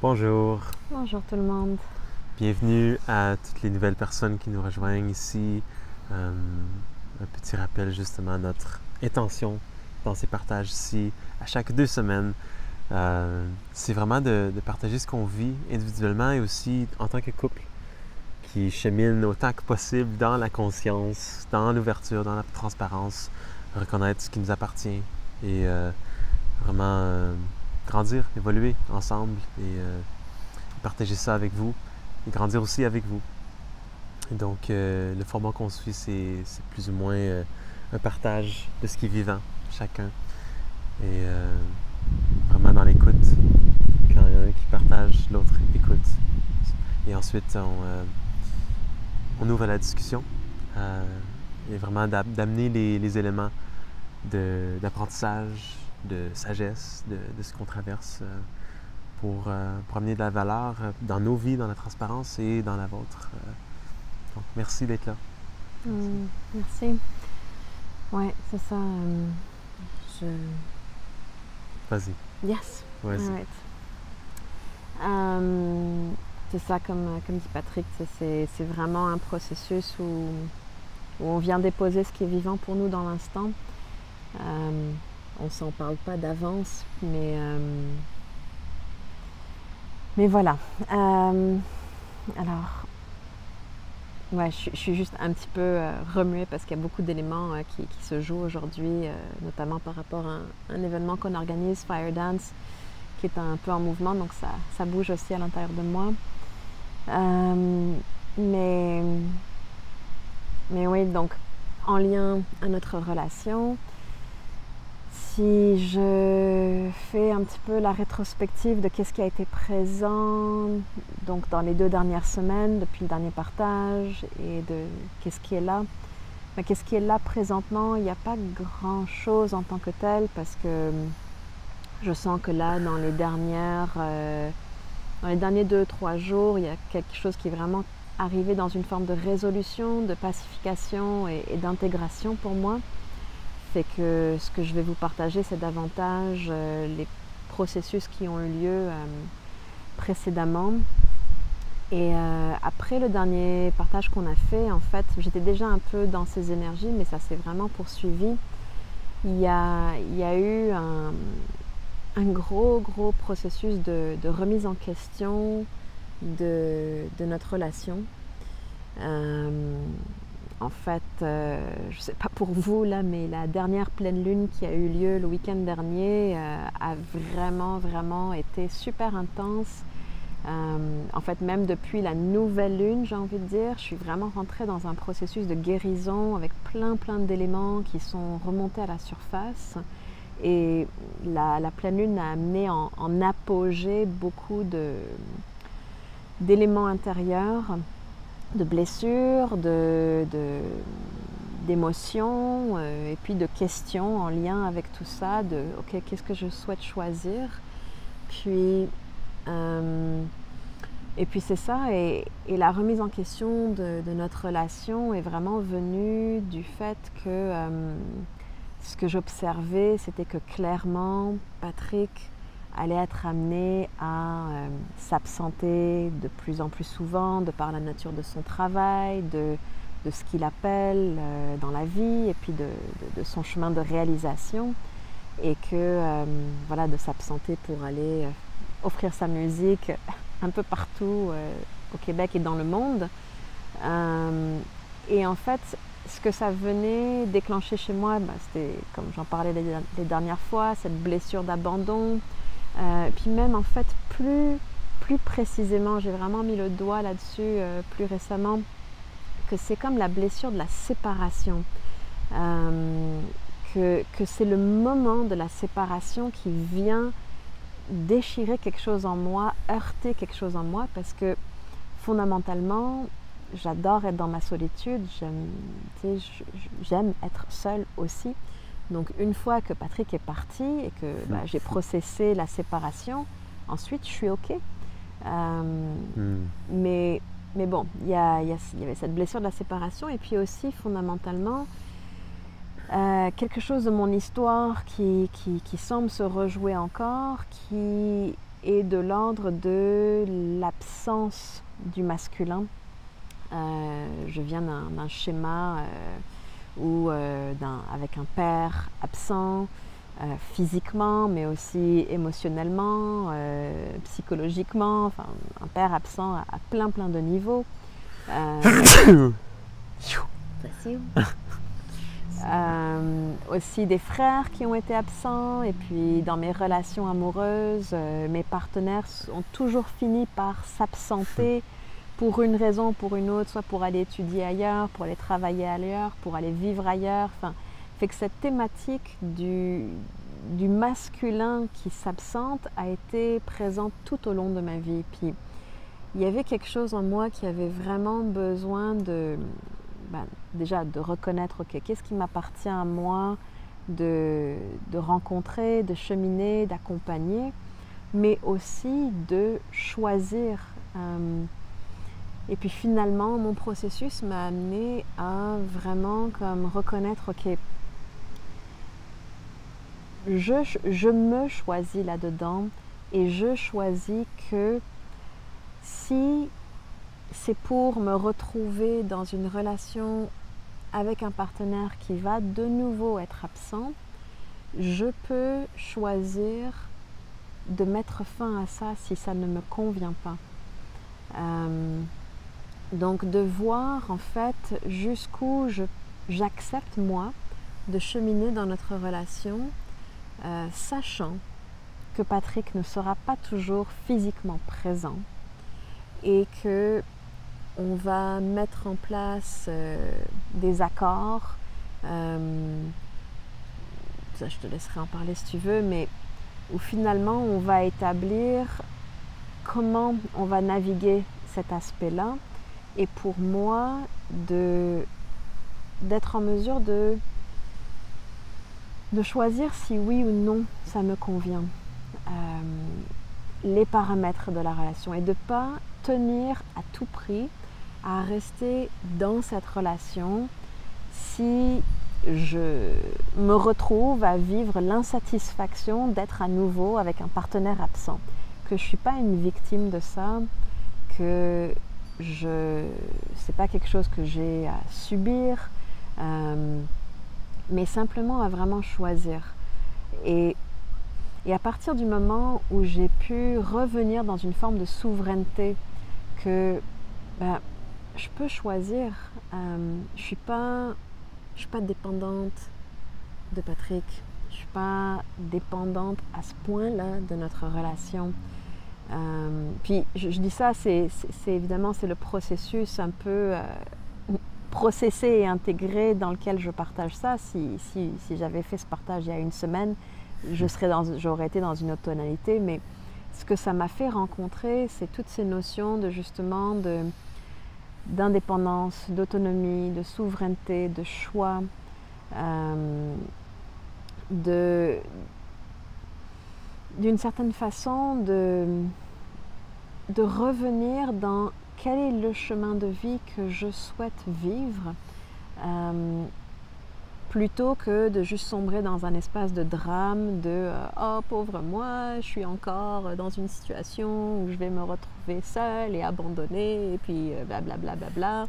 Bonjour, Bonjour tout le monde. bienvenue à toutes les nouvelles personnes qui nous rejoignent ici. Un petit rappel justement de notre intention dans ces partages ici à chaque 2 semaines. C'est vraiment de partager ce qu'on vit individuellement et aussi en tant que couple qui chemine autant que possible dans la conscience, dans l'ouverture, dans la transparence, reconnaître ce qui nous appartient et vraiment grandir, évoluer ensemble et partager ça avec vous et grandir aussi avec vous. Et donc, le format qu'on suit, c'est plus ou moins un partage de ce qui est vivant, chacun. Et vraiment dans l'écoute. Quand il y en a un qui partage, l'autre écoute. Et ensuite, on ouvre la discussion et vraiment d'amener les éléments d'apprentissage, de sagesse, de ce qu'on traverse pour amener de la valeur dans nos vies, dans la transparence et dans la vôtre. Donc, merci d'être là. Merci. Ouais, c'est ça. Vas-y. Yes. Vas-y. All right. C'est ça, comme dit Patrick, c'est vraiment un processus où on vient déposer ce qui est vivant pour nous dans l'instant. On ne s'en parle pas d'avance, mais voilà. Alors, ouais, je suis juste un petit peu remuée parce qu'il y a beaucoup d'éléments qui se jouent aujourd'hui, notamment par rapport à un événement qu'on organise, Fire Dance, qui est un peu en mouvement, donc ça bouge aussi à l'intérieur de moi. Mais oui, donc en lien à notre relation, si je fais un petit peu la rétrospective de qu'est-ce qui a été présent donc dans les 2 dernières semaines, depuis le dernier partage, et de qu'est-ce qui est là. Mais qu'est-ce qui est là présentement, il n'y a pas grand-chose en tant que tel, parce que je sens que là, dans les derniers 2-3 jours, il y a quelque chose qui est vraiment arrivé dans une forme de résolution, de pacification et d'intégration pour moi. Fait que ce que je vais vous partager, c'est davantage les processus qui ont eu lieu précédemment. Et après le dernier partage qu'on a fait, en fait, j'étais déjà un peu dans ces énergies, mais ça s'est vraiment poursuivi. Il y a eu un gros processus de remise en question de notre relation. En fait, je ne sais pas pour vous là, mais la dernière pleine lune qui a eu lieu le week-end dernier a vraiment été super intense. En fait, même depuis la nouvelle lune, j'ai envie de dire, je suis vraiment rentrée dans un processus de guérison avec plein d'éléments qui sont remontés à la surface. Et la pleine lune a amené en apogée beaucoup d'éléments intérieurs, de blessures, d'émotions et puis de questions en lien avec tout ça, de ok, qu'est-ce que je souhaite choisir, puis et puis c'est ça, et la remise en question de notre relation est vraiment venue du fait que ce que j'observais, c'était que clairement Patrick allait être amené à s'absenter de plus en plus souvent de par la nature de son travail, de ce qu'il appelle dans la vie et puis de son chemin de réalisation, et que voilà, de s'absenter pour aller offrir sa musique un peu partout au Québec et dans le monde. Et en fait, ce que ça venait déclencher chez moi, c'était, comme j'en parlais les dernières fois, cette blessure d'abandon. Puis même en fait, plus précisément, j'ai vraiment mis le doigt là-dessus plus récemment, que c'est comme la blessure de la séparation. Que c'est le moment de la séparation qui vient déchirer quelque chose en moi, heurter quelque chose en moi, parce que fondamentalement, j'adore être dans ma solitude, j'aime être seule aussi. Donc une fois que Patrick est parti et que j'ai processé la séparation, ensuite je suis OK. Mais bon, il y avait cette blessure de la séparation, et puis aussi fondamentalement quelque chose de mon histoire qui semble se rejouer encore, qui est de l'ordre de l'absence du masculin. Je viens d'un schéma avec un père absent, physiquement, mais aussi émotionnellement, psychologiquement, enfin, un père absent à plein de niveaux. Aussi des frères qui ont été absents, et puis dans mes relations amoureuses, mes partenaires ont toujours fini par s'absenter pour une raison ou pour une autre, soit pour aller étudier ailleurs, pour aller travailler ailleurs, pour aller vivre ailleurs. Enfin, fait que cette thématique du masculin qui s'absente a été présente tout au long de ma vie. Puis il y avait quelque chose en moi qui avait vraiment besoin déjà de reconnaître, ok, qu'est-ce qui m'appartient à moi de rencontrer, de cheminer, d'accompagner, mais aussi de choisir. Et puis finalement, mon processus m'a amené à vraiment comme reconnaître, ok, je me choisis là-dedans, et je choisis que si c'est pour me retrouver dans une relation avec un partenaire qui va de nouveau être absent, je peux choisir de mettre fin à ça si ça ne me convient pas. Donc de voir en fait jusqu'où j'accepte moi de cheminer dans notre relation, sachant que Patrick ne sera pas toujours physiquement présent et que on va mettre en place des accords. Ça, je te laisserai en parler si tu veux, mais où finalement on va établir comment on va naviguer cet aspect-là, et pour moi d'être en mesure de choisir si oui ou non ça me convient, les paramètres de la relation, et de ne pas tenir à tout prix à rester dans cette relation si je me retrouve à vivre l'insatisfaction d'être à nouveau avec un partenaire absent. Que je ne suis pas une victime de ça, que c'est pas quelque chose que j'ai à subir, mais simplement à vraiment choisir. Et à partir du moment où j'ai pu revenir dans une forme de souveraineté, que je peux choisir, je suis pas dépendante de Patrick, je suis pas dépendante à ce point-là de notre relation. Puis je dis ça, c'est évidemment c'est le processus un peu processé et intégré dans lequel je partage ça. Si j'avais fait ce partage il y a une semaine, j'aurais été dans une autre tonalité, mais ce que ça m'a fait rencontrer, c'est toutes ces notions de justement d'indépendance, d'autonomie, de souveraineté, de choix, d'une certaine façon de revenir dans quel est le chemin de vie que je souhaite vivre, plutôt que de juste sombrer dans un espace de drame, oh pauvre moi, je suis encore dans une situation où je vais me retrouver seule et abandonnée, et puis blablabla.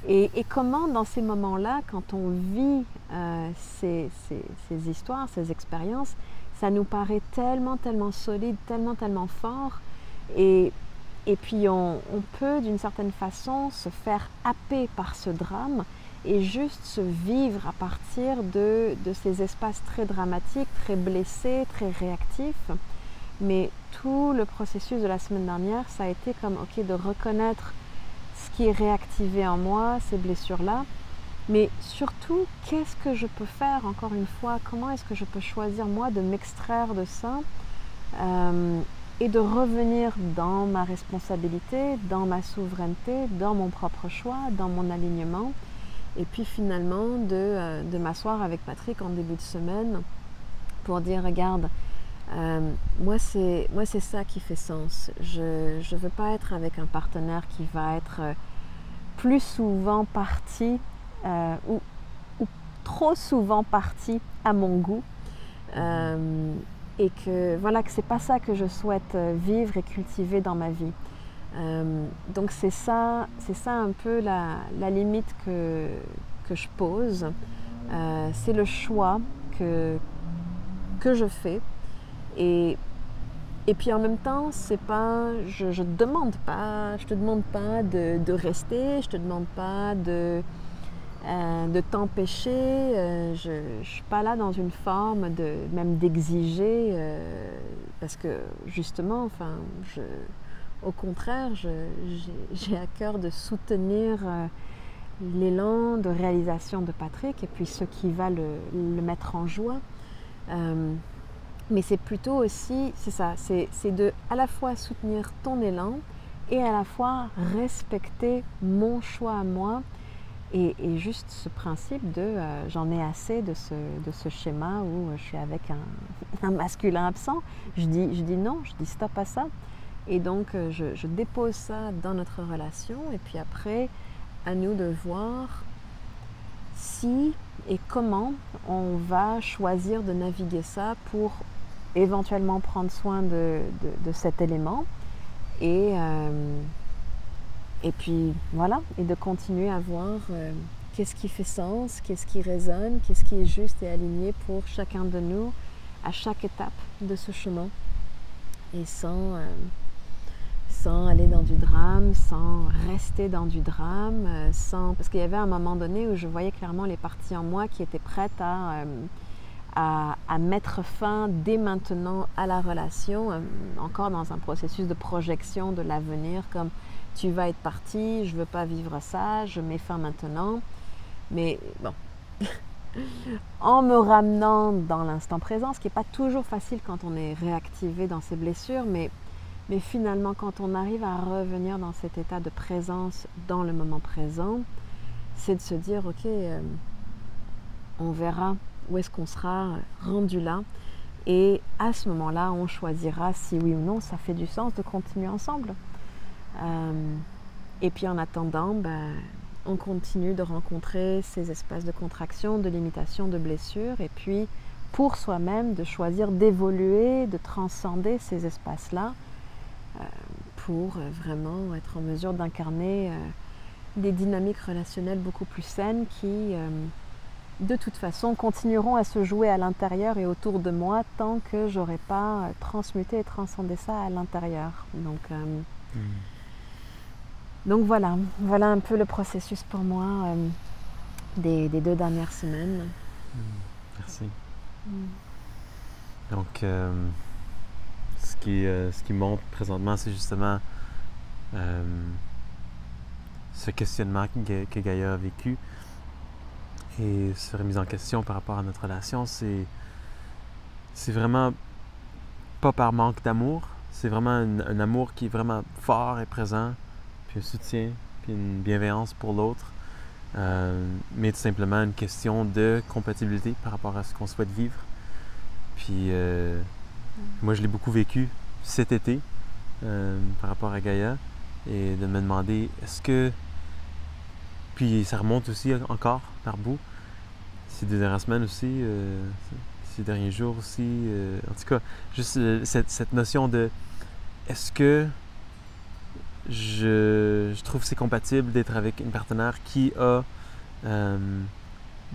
Et comment dans ces moments-là, quand on vit ces histoires, ces expériences, ça nous paraît tellement solide, tellement fort, et puis on peut d'une certaine façon se faire happer par ce drame et juste se vivre à partir de ces espaces très dramatiques, très blessés, très réactifs. Mais tout le processus de la semaine dernière, ça a été comme, ok, de reconnaître ce qui est réactivé en moi, ces blessures-là, mais surtout, qu'est-ce que je peux faire, encore une fois, comment est-ce que je peux choisir, moi, de m'extraire de ça, et de revenir dans ma responsabilité, dans ma souveraineté, dans mon propre choix, dans mon alignement. Et puis finalement, de m'asseoir avec Patrick en début de semaine pour dire, regarde, moi c'est ça qui fait sens. Je ne veux pas être avec un partenaire qui va être plus souvent parti ou trop souvent parti à mon goût. et que voilà, que c'est pas ça que je souhaite vivre et cultiver dans ma vie. Donc c'est ça un peu la limite que je pose. C'est le choix que je fais. Et puis en même temps, c'est pas, je te demande pas de rester, je te demande pas de t'empêcher. Je suis pas là dans une forme même d'exiger, parce que justement, au contraire, j'ai à cœur de soutenir l'élan de réalisation de Patrick et puis ce qui va le mettre en joie. Mais c'est plutôt aussi, c'est ça, c'est de à la fois soutenir ton élan et à la fois respecter mon choix à moi et juste ce principe de j'en ai assez de ce schéma où je suis avec un masculin absent. Je dis non, je dis stop à ça. Et donc je dépose ça dans notre relation et puis après, à nous de voir si et comment on va choisir de naviguer ça pour éventuellement prendre soin de cet élément et puis voilà, et de continuer à voir qu'est-ce qui fait sens, qu'est-ce qui résonne, qu'est-ce qui est juste et aligné pour chacun de nous à chaque étape de ce chemin et sans aller dans du drame, sans rester dans du drame, parce qu'il y avait un moment donné où je voyais clairement les parties en moi qui étaient prêtes à mettre fin dès maintenant à la relation, encore dans un processus de projection de l'avenir, comme tu vas être parti, je ne veux pas vivre ça, je mets fin maintenant. Mais bon, en me ramenant dans l'instant présent, ce qui n'est pas toujours facile quand on est réactivé dans ses blessures, mais finalement quand on arrive à revenir dans cet état de présence dans le moment présent, c'est de se dire ok, on verra où est-ce qu'on sera rendu là et à ce moment-là on choisira si oui ou non ça fait du sens de continuer ensemble. Et puis en attendant, on continue de rencontrer ces espaces de contraction, de limitation, de blessure et puis pour soi-même de choisir d'évoluer, de transcender ces espaces-là pour vraiment être en mesure d'incarner des dynamiques relationnelles beaucoup plus saines qui de toute façon continueront à se jouer à l'intérieur et autour de moi tant que j'aurai pas transmuté et transcendé ça à l'intérieur. Donc voilà un peu le processus pour moi des 2 dernières semaines. Merci. Donc ce qui monte présentement, c'est justement ce questionnement que Gaïa a vécu. Et se remise en question par rapport à notre relation, c'est vraiment pas par manque d'amour, c'est vraiment un amour qui est vraiment fort et présent, puis un soutien, puis une bienveillance pour l'autre, mais tout simplement une question de compatibilité par rapport à ce qu'on souhaite vivre. Puis moi je l'ai beaucoup vécu cet été par rapport à Gaïa et de me demander est-ce que puis ça remonte aussi encore par bout. Ces 2 dernières semaines aussi, ces derniers jours aussi. En tout cas, juste cette notion de est-ce que je trouve que c'est compatible d'être avec une partenaire qui a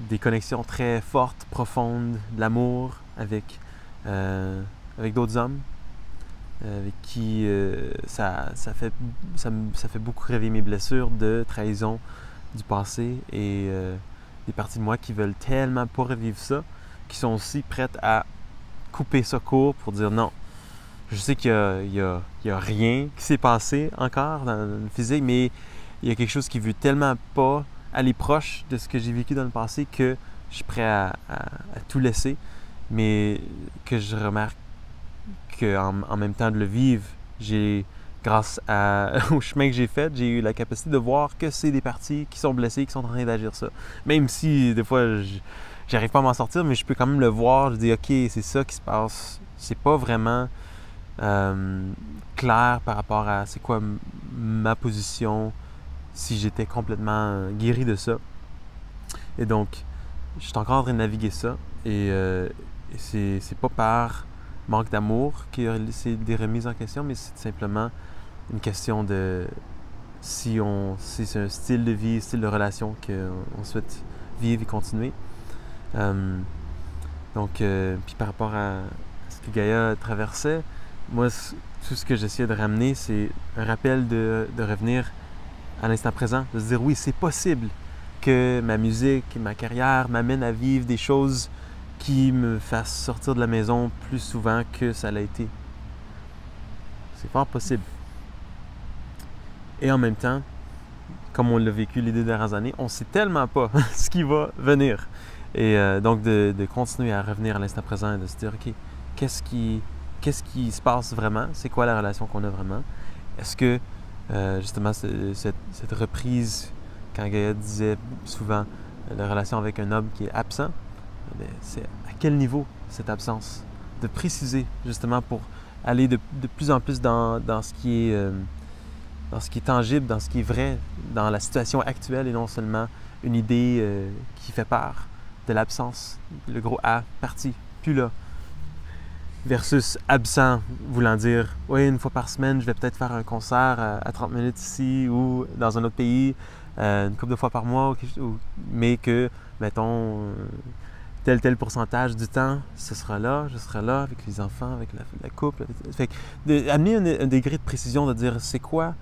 des connexions très fortes, profondes, de l'amour avec d'autres hommes, avec qui ça fait beaucoup rêver mes blessures de trahison du passé et des parties de moi qui veulent tellement pas revivre ça, qui sont aussi prêtes à couper ça court pour dire non. Je sais qu'il y a rien qui s'est passé encore dans le physique, mais il y a quelque chose qui veut tellement pas aller proche de ce que j'ai vécu dans le passé que je suis prêt à tout laisser, mais que je remarque qu'en même temps de le vivre, grâce au chemin que j'ai fait, j'ai eu la capacité de voir que c'est des parties qui sont blessées, qui sont en train d'agir ça. Même si des fois, j'arrive pas à m'en sortir, mais je peux quand même le voir. Je dis, OK, c'est ça qui se passe. C'est pas vraiment clair par rapport à c'est quoi ma position si j'étais complètement guéri de ça. Et donc, je suis encore en train de naviguer ça. Et c'est pas par manque d'amour c'est des remises en question, mais c'est simplement une question de si c'est un style de vie, style de relation qu'on souhaite vivre et continuer. Puis par rapport à ce que Gaïa traversait, moi, tout ce que j'essayais de ramener, c'est un rappel de revenir à l'instant présent, de se dire oui, c'est possible que ma musique et ma carrière m'amènent à vivre des choses qui me fassent sortir de la maison plus souvent que ça l'a été. C'est fort possible. Et en même temps, comme on l'a vécu les 2 dernières années, on ne sait tellement pas ce qui va venir. Et donc de continuer à revenir à l'instant présent et de se dire, OK, qu'est-ce qui se passe vraiment? C'est quoi la relation qu'on a vraiment? Est-ce que, justement, cette reprise, quand Gaïa disait souvent la relation avec un homme qui est absent, c'est à quel niveau cette absence? De préciser, justement, pour aller de plus en plus dans ce qui est tangible, dans ce qui est vrai, dans la situation actuelle et non seulement une idée qui fait peur de l'absence, le gros A, parti, plus là. Versus absent, voulant dire, oui, une fois par semaine, je vais peut-être faire un concert à 30 minutes ici ou dans un autre pays, une couple de fois par mois, mais que, mettons, tel pourcentage du temps, je serai là avec les enfants, avec la couple. Fait que amener un degré de précision, de dire c'est quoi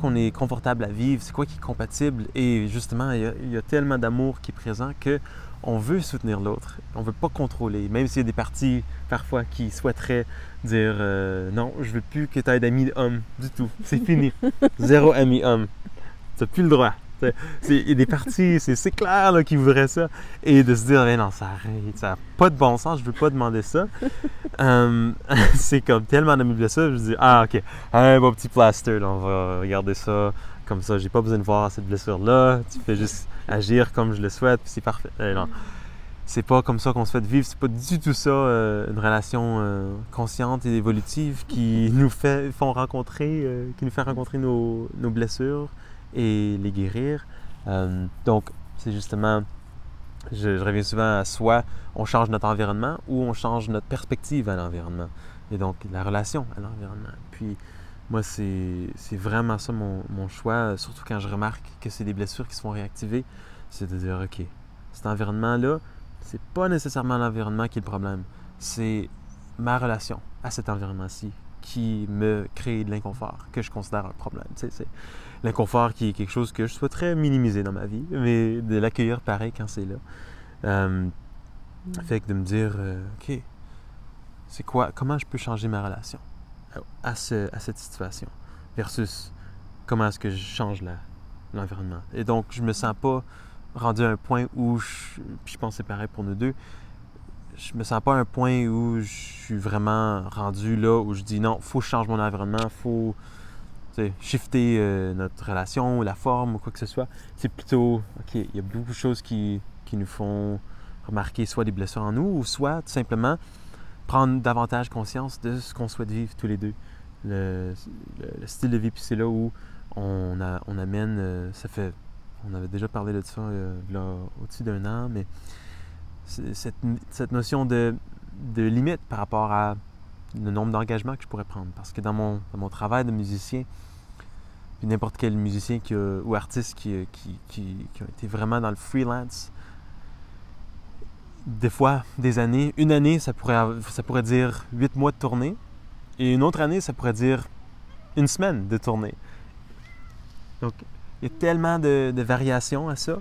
qu'on est confortable à vivre, c'est quoi qui est compatible. Et justement, il y a tellement d'amour qui est présent qu'on veut soutenir l'autre. On ne veut pas contrôler. Même s'il y a des parties, parfois, qui souhaiteraient dire non, je ne veux plus que tu aies d'amis hommes du tout. C'est fini. Zéro ami homme. Tu n'as plus le droit. Il y a des parties, c'est clair là, qui voudraient ça. Et de se dire, non, ça arrête, ça n'a pas de bon sens, je ne veux pas demander ça. C'est comme tellement d'amis de ça, je dis, ah, OK, un bon petit plaster, là, on va regarder ça comme ça, j'ai pas besoin de voir cette blessure-là, tu fais juste agir comme je le souhaite, puis c'est parfait. Non. C'est pas comme ça qu'on souhaite vivre, c'est pas du tout ça, une relation consciente et évolutive qui nous fait rencontrer nos blessures et les guérir. Donc, c'est justement, je reviens souvent à soit on change notre environnement ou on change notre perspective à l'environnement. Et donc, la relation à l'environnement. Puis, moi, c'est vraiment ça mon choix, surtout quand je remarque que c'est des blessures qui se font réactiver, c'est de dire, OK, cet environnement-là, c'est pas nécessairement l'environnement qui est le problème, c'est ma relation à cet environnement-ci qui me crée de l'inconfort, que je considère un problème. C'est l'inconfort qui est quelque chose que je souhaiterais minimiser dans ma vie, mais de l'accueillir pareil quand c'est là. Fait que de me dire, OK, c'est quoi, comment je peux changer ma relation à cette situation versus comment est-ce que je change l'environnement. Et donc, je me sens pas rendu à un point où, puis je pense que c'est pareil pour nous deux, je me sens pas à un point où je suis vraiment rendu là où je dis non, il faut que je change mon environnement, il faut shifter notre relation, la forme ou quoi que ce soit. C'est plutôt, OK, il y a beaucoup de choses qui nous font remarquer soit des blessures en nous ou soit tout simplement prendre davantage conscience de ce qu'on souhaite vivre tous les deux. Le style de vie, puis c'est là où on amène, on avait déjà parlé de ça là, au-dessus d'un an, mais cette notion de limite par rapport à le nombre d'engagements que je pourrais prendre. Parce que dans mon travail de musicien, puis n'importe quel musicien ou artiste qui a été vraiment dans le freelance, des fois, des années, une année, ça pourrait dire 8 mois de tournée, et une autre année, ça pourrait dire une semaine de tournée. Donc, il y a tellement de variations à ça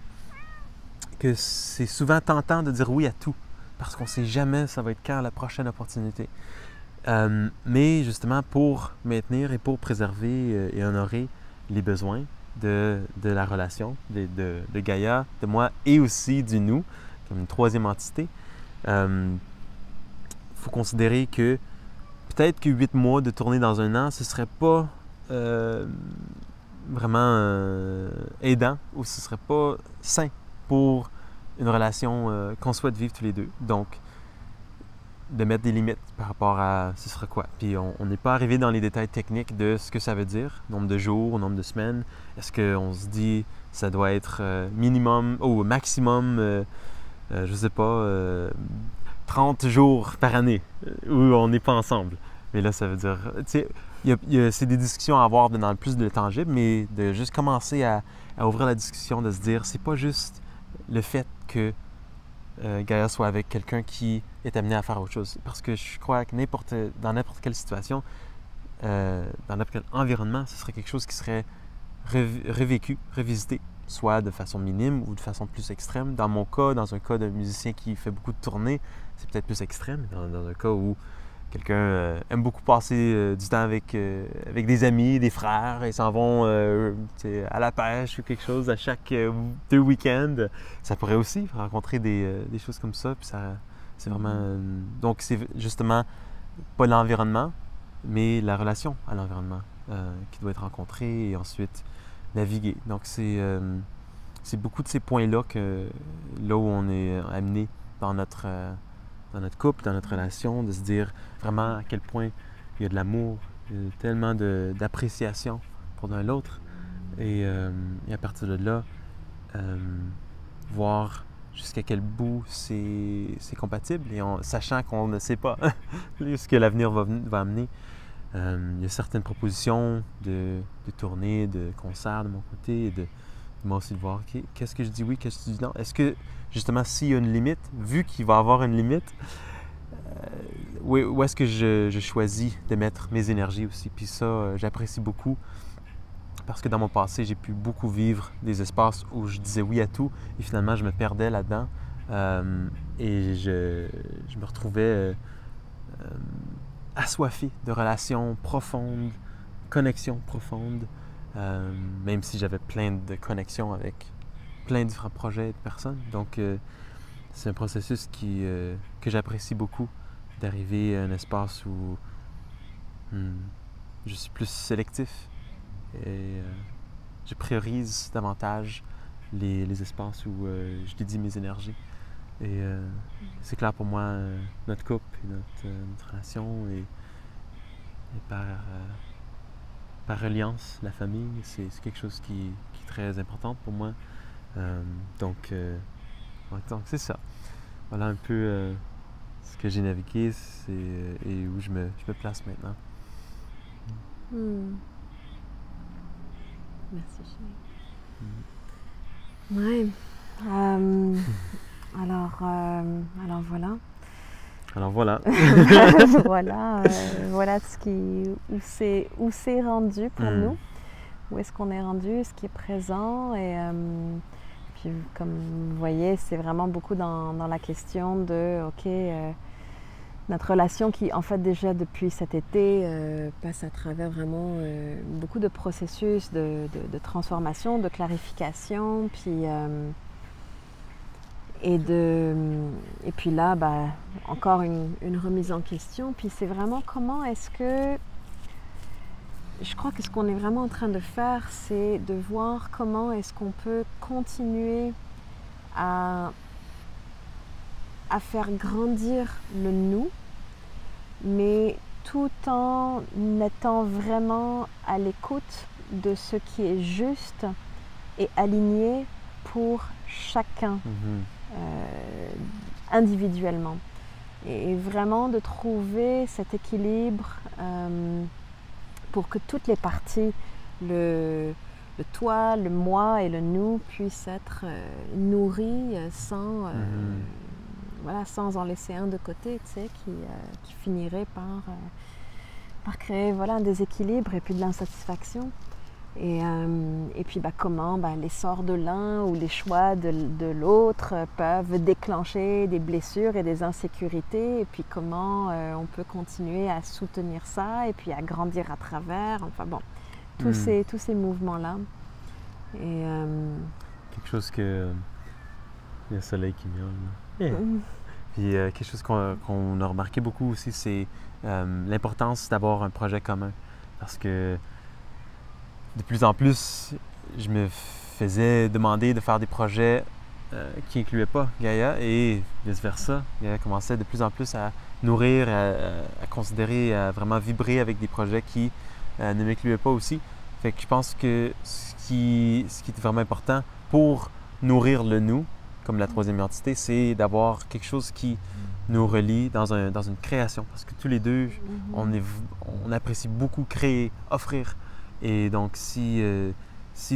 que c'est souvent tentant de dire oui à tout, parce qu'on ne sait jamais ça va être quand la prochaine opportunité. Mais justement, pour maintenir et pour préserver et honorer les besoins de la relation, de Gaïa, de moi et aussi du nous, comme une troisième entité, faut considérer que peut-être que 8 mois de tournée dans un an, ce ne serait pas vraiment aidant ou ce ne serait pas sain pour une relation qu'on souhaite vivre tous les deux. Donc, de mettre des limites par rapport à ce sera quoi. Puis on n'est pas arrivé dans les détails techniques de ce que ça veut dire, nombre de jours, nombre de semaines. Est-ce qu'on se dit ça doit être minimum ou maximum, je sais pas, 30 jours par année où on n'est pas ensemble. Mais là, ça veut dire, tu sais, c'est des discussions à avoir dans le plus de tangible, mais de juste commencer à ouvrir la discussion, de se dire, c'est pas juste le fait que Gaïa soit avec quelqu'un qui est amené à faire autre chose. Parce que je crois que dans n'importe quelle situation, dans n'importe quel environnement, ce serait quelque chose qui serait revécu, revisité, soit de façon minime ou de façon plus extrême. Dans mon cas, dans un cas d'un musicien qui fait beaucoup de tournées, c'est peut-être plus extrême. Dans un cas où quelqu'un aime beaucoup passer du temps avec des amis, des frères, ils s'en vont à la pêche ou quelque chose à chaque 2 week-ends. Ça pourrait aussi rencontrer des choses comme ça. Puis ça, c'est vraiment... donc, c'est justement pas l'environnement, mais la relation à l'environnement qui doit être rencontrée et ensuite naviguer. Donc, c'est beaucoup de ces points-là là où on est amené dans notre couple, dans notre relation, de se dire vraiment à quel point il y a de l'amour, tellement d'appréciation pour l'un l'autre. Et à partir de là, voir jusqu'à quel bout c'est compatible, et sachant qu'on ne sait pas ce que l'avenir va amener. Il y a certaines propositions de tournées, de concerts de mon côté, et de moi aussi de voir qu'est-ce que je dis oui, qu'est-ce que je dis non. Est-ce que, justement, s'il y a une limite, vu qu'il va y avoir une limite, où est-ce que je choisis de mettre mes énergies aussi? Puis ça, j'apprécie beaucoup parce que dans mon passé, j'ai pu beaucoup vivre des espaces où je disais oui à tout et finalement, je me perdais là-dedans et je me retrouvais assoiffé de relations profondes, connexions profondes, même si j'avais plein de connexions avec plein de différents projets et de personnes. Donc, c'est un processus que j'apprécie beaucoup, d'arriver à un espace où je suis plus sélectif et je priorise davantage les espaces où je dédie mes énergies. Et c'est clair pour moi, notre couple et notre relation et par reliance, la famille, c'est quelque chose qui est très important pour moi. Donc c'est ça. Voilà un peu ce que j'ai navigué et où je me place maintenant. Merci, chérie. Ouais. Alors voilà. Alors voilà. Voilà où c'est rendu pour nous. Où est-ce qu'on est rendu, ce qui est présent. Et puis, comme vous voyez, c'est vraiment beaucoup dans la question de, notre relation qui, en fait, déjà depuis cet été, passe à travers vraiment beaucoup de processus de transformation, de clarification, puis... Et puis là, encore une remise en question. Puis c'est vraiment comment est-ce que... Je crois que ce qu'on est vraiment en train de faire, c'est de voir comment est-ce qu'on peut continuer à faire grandir le nous, mais tout en étant vraiment à l'écoute de ce qui est juste et aligné pour chacun. Individuellement et vraiment de trouver cet équilibre pour que toutes les parties, le toi, le moi et le nous puissent être nourris sans en laisser un de côté, tu sais, qui finirait par créer un déséquilibre et puis de l'insatisfaction. Et puis comment l'essor de l'un ou les choix de l'autre peuvent déclencher des blessures et des insécurités, et puis comment on peut continuer à soutenir ça et puis à grandir à travers, tous ces mouvements-là. Et quelque chose que... Il y a le soleil qui miaule. Puis quelque chose qu'on a remarqué beaucoup aussi, c'est l'importance d'avoir un projet commun. Parce que de plus en plus, je me faisais demander de faire des projets qui n'incluaient pas Gaïa et vice-versa. Gaïa commençait de plus en plus à nourrir, à considérer, à vraiment vibrer avec des projets qui ne m'incluaient pas aussi. Fait que je pense que ce qui est vraiment important pour nourrir le nous, comme la troisième entité, c'est d'avoir quelque chose qui nous relie dans une création. Parce que tous les deux, on apprécie beaucoup créer, offrir. Et donc, si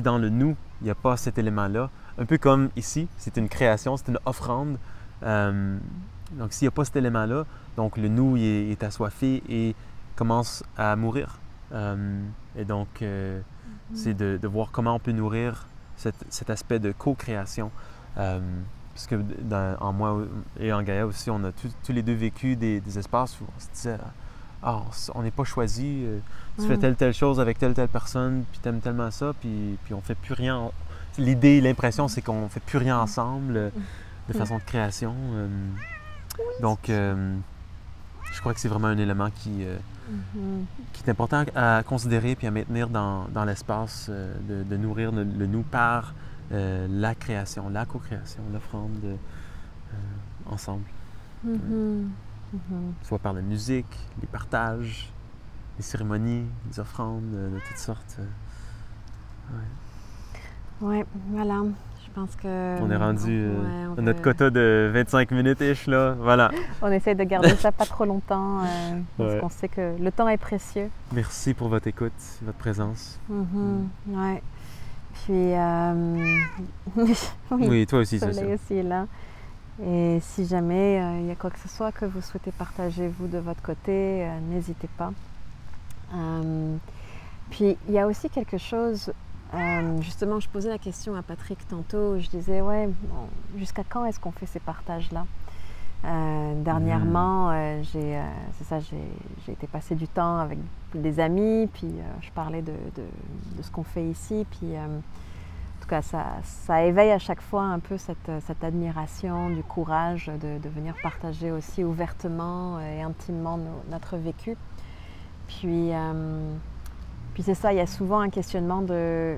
dans le nous, il n'y a pas cet élément-là, un peu comme ici, c'est une création, c'est une offrande. Donc, s'il n'y a pas cet élément-là, donc le nous il est assoiffé et commence à mourir. Et donc, c'est de voir comment on peut nourrir cet aspect de co-création. Parce que en moi et en Gaïa aussi, on a tous les deux vécu des espaces où on se disait on n'est pas choisi, tu fais telle chose avec telle personne, puis t'aimes tellement ça, puis on fait plus rien. L'idée, l'impression, c'est qu'on fait plus rien ensemble de façon de création. Donc, je crois que c'est vraiment un élément qui est important à considérer puis à maintenir dans l'espace, de nourrir le nous par la création, la co-création, l'offrande ensemble. Soit par la musique, les partages, les cérémonies, les offrandes de toutes sortes. Oui, voilà. Je pense que... On est rendu à notre quota de 25 minutes-ish, là. Voilà. On essaie de garder ça pas trop longtemps, parce qu'on sait que le temps est précieux. Merci pour votre écoute, votre présence. Ouais. Puis, oui, toi aussi, c'est ça. Le soleil ça. aussi est là. Et si jamais il y a quoi que ce soit que vous souhaitez partager, vous, de votre côté, n'hésitez pas. Puis, il y a aussi quelque chose... justement, je posais la question à Patrick tantôt. Je disais, jusqu'à quand est-ce qu'on fait ces partages-là? Dernièrement, j'ai été passer du temps avec des amis, puis je parlais de ce qu'on fait ici. Puis, en tout cas, ça éveille à chaque fois un peu cette admiration, du courage de venir partager aussi ouvertement et intimement notre vécu. Puis c'est ça, il y a souvent un questionnement de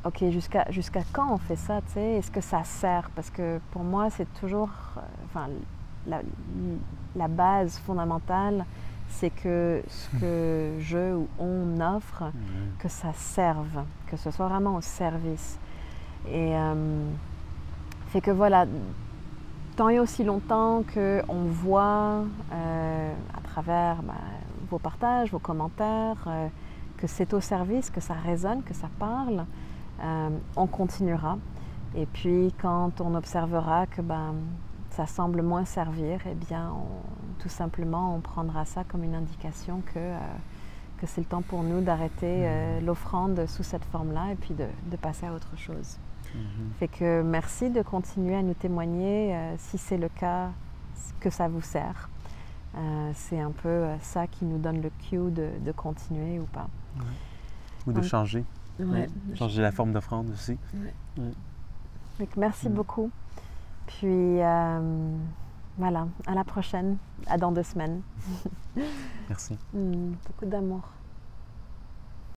OK, jusqu'à quand on fait ça, tu sais? Est-ce que ça sert? Parce que pour moi, c'est toujours... la base fondamentale, c'est que ce que je ou on offre, que ça serve, que ce soit vraiment au service. Et fait que voilà, tant et aussi longtemps qu'on voit à travers vos partages, vos commentaires, que c'est au service, que ça résonne, que ça parle, on continuera. Et puis quand on observera que ça semble moins servir, eh bien tout simplement on prendra ça comme une indication que c'est le temps pour nous d'arrêter l'offrande sous cette forme-là et puis de passer à autre chose. Fait que merci de continuer à nous témoigner si c'est le cas, que ça vous sert. C'est un peu ça qui nous donne le cue de continuer ou pas. Ou de changer. Ouais. Changer la forme d'offrande aussi. Donc, merci beaucoup. Puis voilà, à la prochaine, à dans 2 semaines. Merci. Beaucoup d'amour.